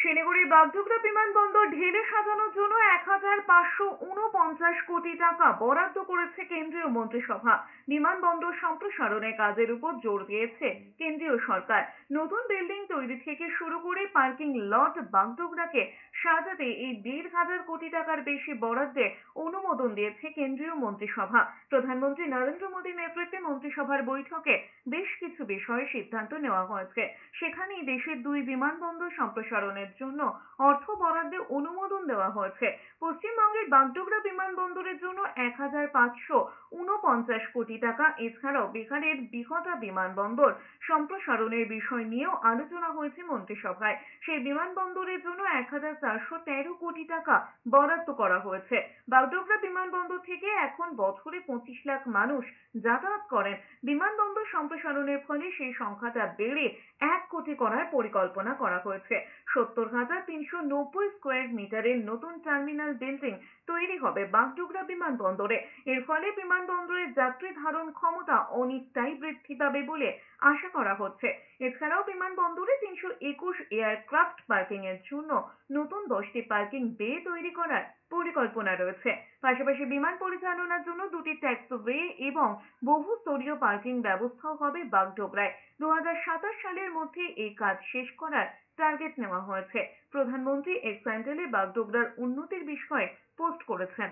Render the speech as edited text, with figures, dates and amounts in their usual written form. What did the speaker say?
শিলিগুড়ির বাগডোগরা বিমানবন্দর ঢেলে সাজানোর জন্য ১,৫৪৯ কোটি টাকা বরাদ্দ করেছে কেন্দ্রীয় মন্ত্রিসভা। বিমানবন্দর সম্প্রসারণের কাজের উপর জোর দিয়েছে কেন্দ্রীয় সরকার। নতুন বিল্ডিং তৈরি থেকে শুরু করে পার্কিং লট বাগডোগরাকে সাজাতে এই ১,৫০০ কোটি টাকার বেশি বরাদ্দে অনুমোদন দিয়েছে কেন্দ্রীয় মন্ত্রিসভা। প্রধানমন্ত্রী নরেন্দ্র মোদীর নেতৃত্বে মন্ত্রিসভার বৈঠকে বেশ কিছু বিষয়ে সিদ্ধান্ত নেওয়া হয়েছে। সেখানেই দেশের ২ বিমানবন্দর সম্প্রসারণের জন্য অর্থ বরাদ্দে অনুমোদন দেওয়া হয়েছে। পশ্চিমবঙ্গের বাগডোগরা বিমানবন্দরের জন্য ১,৫৪৯ কোটি টাকা। এছাড়াও বিহারের বিহটা বিমানবন্দর সম্প্রসারণের বিষয় নিয়েও আলোচনা হয়েছে মন্ত্রিসভায়। সেই বিমানবন্দরের জন্য ১,৪১৩ কোটি টাকা বরাদ্দ করা হয়েছে। বাগডোগরা বিমানবন্দর থেকে এখন বছরে ২৫ লাখ মানুষ যাতায়াত করেন। বিমানবন্দর সম্প্রসারণের ফলে সেই সংখ্যাটা বেড়ে ১ কোটি করার পরিকল্পনা করা হয়েছে। ৭০,৩৯০ স্কোয়ার মিটারের নতুন টার্মিনাল বিল্ডিং তৈরি হবে বাগডোগরা বিমানবন্দরে। এর ফলে বিমানবন্দরের যাত্রী ধারণ ক্ষমতা অনেকটাই বৃদ্ধি পাবে বলে আশা করা হচ্ছে। এছাড়াও বিমানবন্দরে ৩২১ এয়ারক্রাফট পার্কিং এর জন্য নতুন ১০টি পার্কিং বে তৈরি করার পরিকল্পনা রয়েছে। পাশাপাশি বিমান পরিচালনার জন্য ২টি ট্যাক্সওয়ে এবং বহুস্তরীয় পার্কিং ব্যবস্থাও হবে বাগডোগরায়। ২০২৭ সালের মধ্যে এই কাজ শেষ করার টার্গেট নেওয়া হয়েছে। প্রধানমন্ত্রী এক্স হ্যান্ডেলে বাগডোগরার উন্নতির বিষয়ে পোস্ট করেছেন।